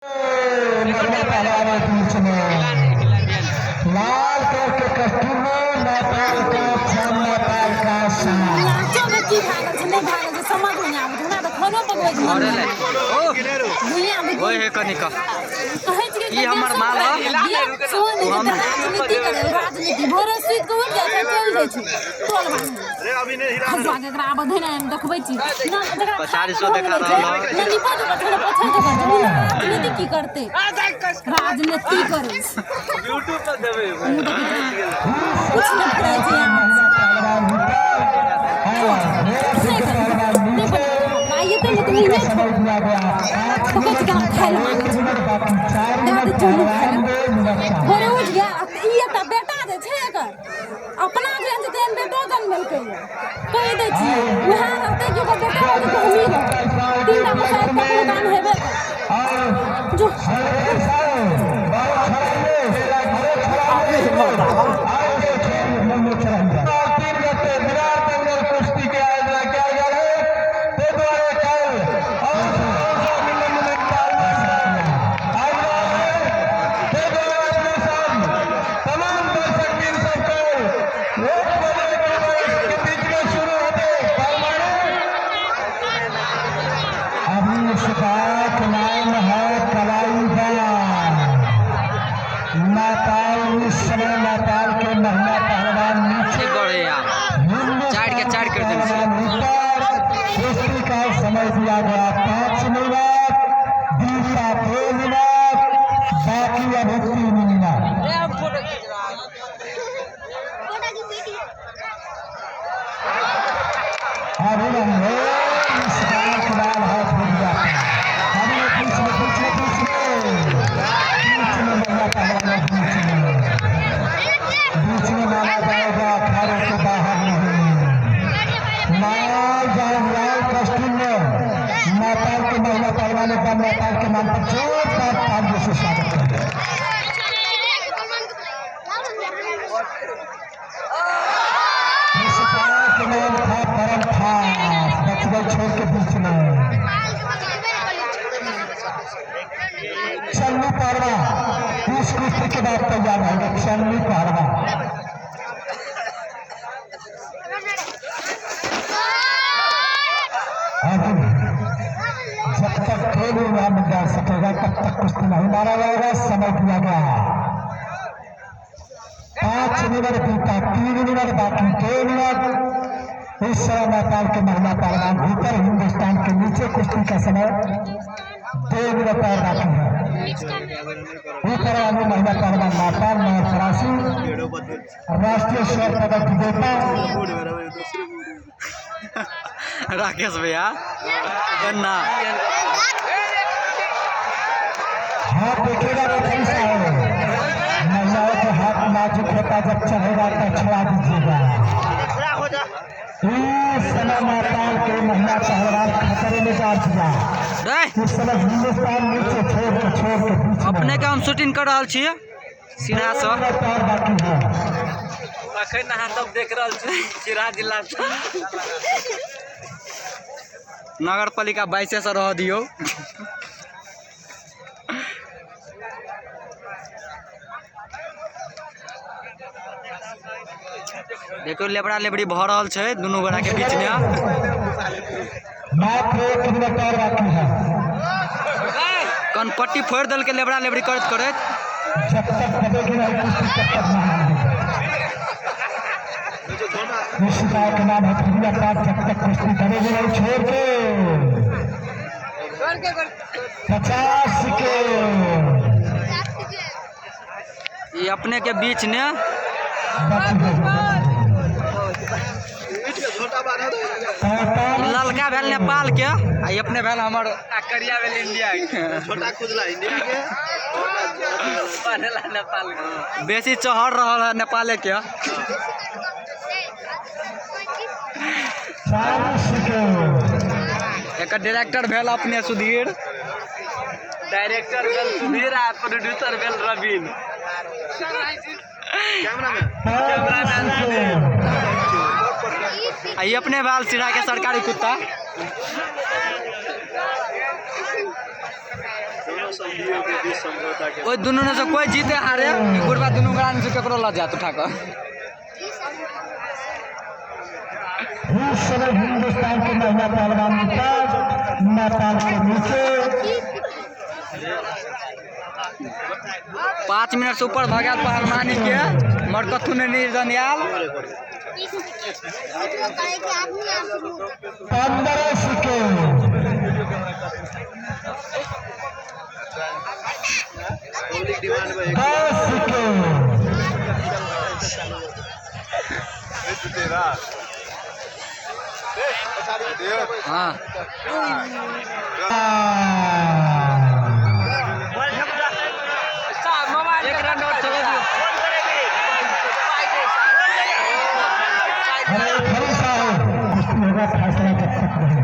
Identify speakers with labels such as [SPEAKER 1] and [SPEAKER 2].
[SPEAKER 1] लाल colour के costume में नेपाल का छम नेपाल का
[SPEAKER 2] समझ नहीं आवे हमरा तो खानो पकबै छै
[SPEAKER 3] अरे ले ओ हे कनिका ई हमर माल ह
[SPEAKER 2] राजनीति भोरे सुत के उठ जाय चल जाय छै टोल भाग रे अभी ने हीरा एकरा आब धैना हम देखबै छी ना एकरा
[SPEAKER 3] 400 देखा रहल
[SPEAKER 2] नहीं पता थोड़ा पछा के राजनीति की करते राजनीति करे
[SPEAKER 3] YouTube पर देबै
[SPEAKER 2] कुछ नहीं पता छै ये तो नहीं है पकड़ के खाए दादी चुनु खाए बोले उठ गया ये त बेटा जे छै एकर अपना जे तेन बेटो जन्मल के कह दे छी वहां रहते जो बेटा हो तो हम ही रह तीनटा में शायद ककरो दान हेबे जो
[SPEAKER 1] नेपाल के महिला पहलवान
[SPEAKER 3] चाट कर देंगे
[SPEAKER 1] कुश्ती का समय दिया गया 5 मिनट दूसरा 2 मिनट बाकी अब 3 मिनट नेपाल के महिला पहलवान नेपाल के नाम पर जोरदार तालियों से स्वागत करते हैं। के नाम था परम खास बचगल छोड़ के बीच में चन्नी पारवा इस कुश्ती के बाद तैयार है चन्नी पारवा जब तक खेल इनाम मिल जा सकेगा तब तक कुश्ती नहीं मारा जाएगा। समय दिया गया 5 मिनट बीता 3 मिनट बाकी 2 मिनट इस समय नेपाल के महिला पहलवान भीतर हिंदुस्तान के नीचे कुश्ती का समय 2 मिनट और बाकी है। ऊपर वाली महिला पहलवान नेपाल में फरासी राष्ट्रीय स्वर्ण पदक विजेता
[SPEAKER 3] राकेश भैया गन्ना
[SPEAKER 1] हाथ देखेगा रेफरी साहब महिलाओं के हाथ नाजुक होता जब चढ़ेगा तो छुड़ा दीजिएगा। इस समय नेपाल के महिला पहलवान खतरे में जा दिया। इस समय हिंदुस्तान नीचे छोड़ के
[SPEAKER 3] अपने के हम शूटिंग कर रहा छियै सीधा से
[SPEAKER 1] बाकी है
[SPEAKER 3] अखन अहाँ सब देख रहल छी सिरा जिला नगर पालिका 22 से रह दियो देखो लेबड़ा लेबड़ी भ रहल छै दुनू गोरा के बीच में
[SPEAKER 1] मात्र 1 मिनट और बाकी है।
[SPEAKER 3] कन पट्टी फोड़ दल के लेबड़ा लेबड़ी करत करत
[SPEAKER 1] जब तक दबेगी नहीं कुश्ती तब तक नहीं के नाम है प्रिया पाठ जब तक कुश्ती दबेगी नहीं छोड़ के 50
[SPEAKER 3] ये अपने के बीच ने ललका भेल नेपाल के आ अपने भेल हमर करिया भेल इंडिया के छोटा खुदला इंडिया के बनेला नेपाल के बेसी चहर रहल है नेपाले के एक डायरेक्टर भेल अपने सुधीर डायरेक्टर भेल सुधीर आ प्रोड्यूसर भेल रवीन आई अपने बाल सिरा के सरकारी कुत्ता ओइ दोनों में से कोई जीते हारे कि गुरबा दोनों ग्राम से ककरो ला जात उठा कर
[SPEAKER 1] इस समय हिंदुस्तान के महिला पहलवान ऊपर नेपाल के नीचे
[SPEAKER 3] 5 मिनट से ऊपर भगा पहलवानी के मरकथु ने निर्जनियाल
[SPEAKER 1] 15 सेकेंड 10 सेकेंड
[SPEAKER 3] हाँ